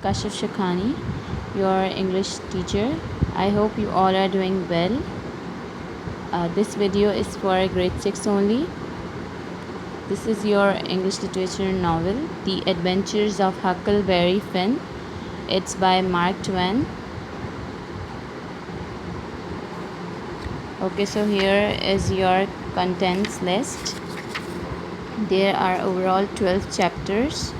Kashif Shakhani, your English teacher. I hope you all are doing well. This video is for grade 6 only. This is your English literature novel, The Adventures of Huckleberry Finn. It's by Mark Twain. Okay, so here is your contents list. There are overall 12 chapters.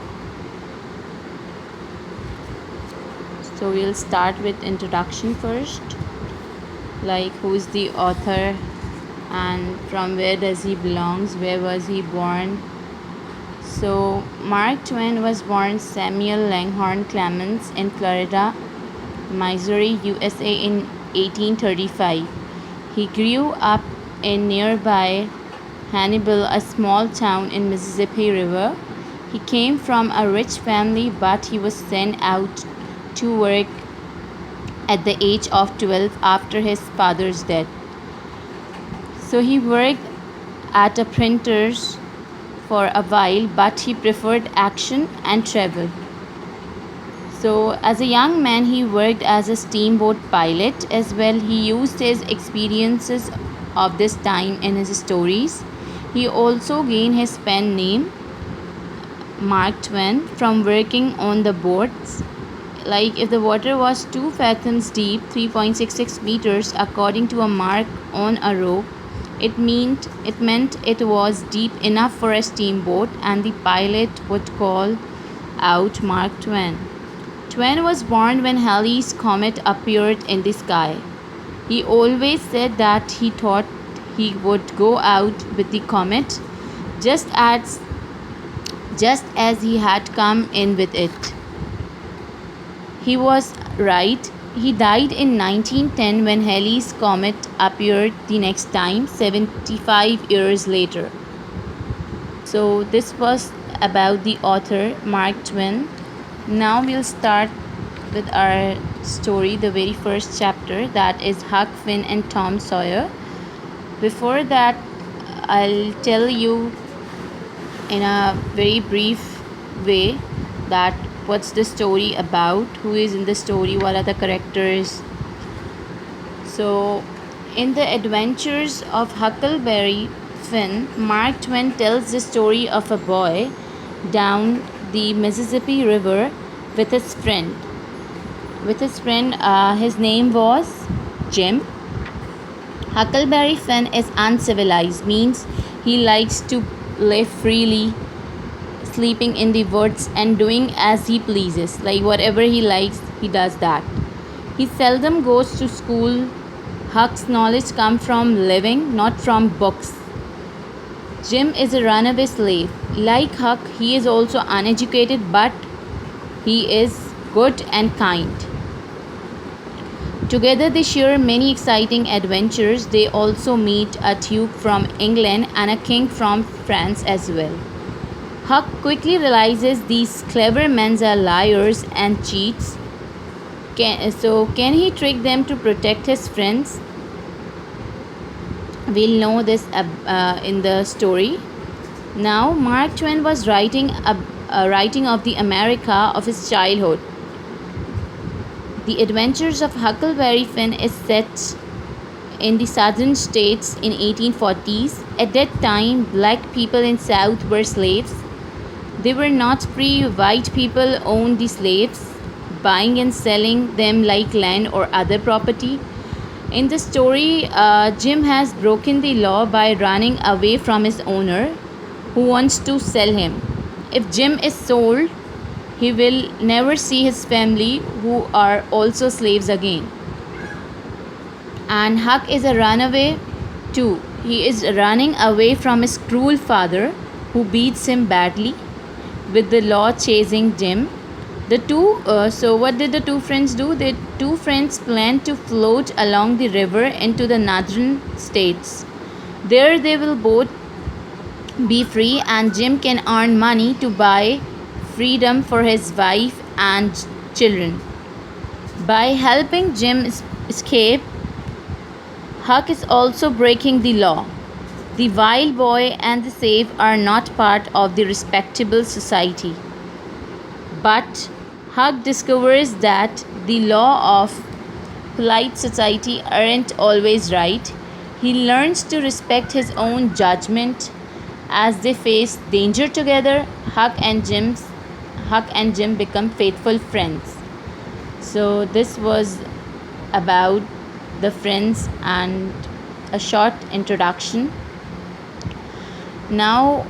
So we'll start with introduction first, like who is the author and from where does he belongs, where was he born. So Mark Twain was born Samuel Langhorne Clemens in Florida, Missouri, USA in 1835. He grew up in nearby Hannibal, a small town in Mississippi River. He came from a rich family, but he was sent out to work at the age of 12 after his father's death. So he worked at a printer's for a while, but he preferred action and travel. So as a young man, he worked as a steamboat pilot as well. He used his experiences of this time in his stories. He also gained his pen name Mark Twain from working on the boats. Like if the water was 2 fathoms deep, 3.66 meters, according to a mark on a rope, it meant it was deep enough for a steamboat, and the pilot would call out Mark Twain. Twain was born when Halley's comet appeared in the sky. He always said that he thought he would go out with the comet just as he had come in with it. He was right. He died in 1910 when Halley's comet appeared the next time, 75 years later. So this was about the author, Mark Twain. Now we'll start with our story, the very first chapter, that is Huck Finn and Tom Sawyer. Before that, I'll tell you in a very brief way that what's the story about, who is in the story, what are the characters. So in The Adventures of Huckleberry Finn, Mark Twain tells the story of a boy down the Mississippi River with his friend. His name was Jim. Huckleberry Finn is uncivilized, means he likes to live freely, sleeping in the woods and doing as he pleases. Like whatever he likes, he does that. He seldom goes to school. Huck's knowledge comes from living, not from books. Jim is a runaway slave. Like Huck, he is also uneducated, but he is good and kind. Together they share many exciting adventures. They also meet a duke from England and a king from France as well. Huck quickly realizes these clever men are liars and cheats. Can he trick them to protect his friends? We'll know this in the story. Now, Mark Twain was writing of the America of his childhood. The Adventures of Huckleberry Finn is set in the southern states in 1840s. At that time, black people in South were slaves. They were not free. White people owned the slaves, buying and selling them like land or other property. In the story, Jim has broken the law by running away from his owner, who wants to sell him. If Jim is sold, he will never see his family, who are also slaves, again. And Huck is a runaway too. He is running away from his cruel father, who beats him badly, with the law chasing Jim. So what did the two friends do? The two friends planned to float along the river into the northern states. There they will both be free, and Jim can earn money to buy freedom for his wife and children. By helping Jim escape, Huck is also breaking the law. The wild boy and the slave are not part of the respectable society. But Huck discovers that the law of polite society aren't always right. He learns to respect his own judgment. As they face danger together, Huck and Jim become faithful friends. So this was about the friends and a short introduction. Now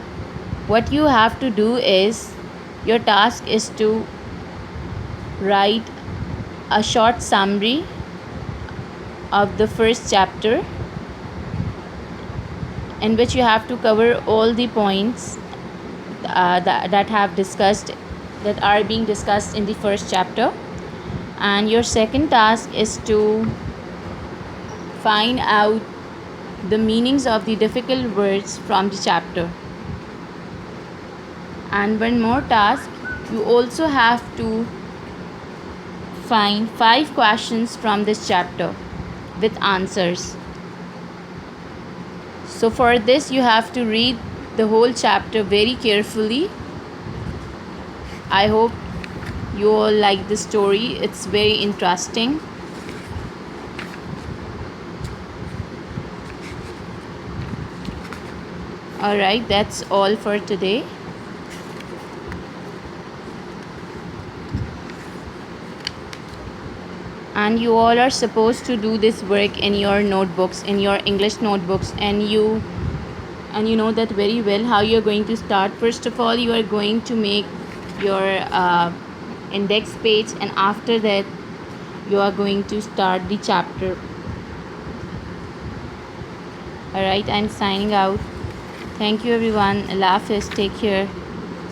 what you have to do is, your task is to write a short summary of the first chapter, in which you have to cover all the points that are being discussed in the first chapter. And your second task is to find out the meanings of the difficult words from the chapter. And one more task, you also have to find 5 questions from this chapter with answers. So for this you have to read the whole chapter very carefully. I hope you all like the story. It's very interesting. Alright, that's all for today. And you all are supposed to do this work in your notebooks, in your English notebooks, and you know that very well how you're going to start. First of all, you are going to make your index page, and after that you are going to start the chapter. Alright, I'm signing out. Thank you everyone. Allah Hafiz. Take care.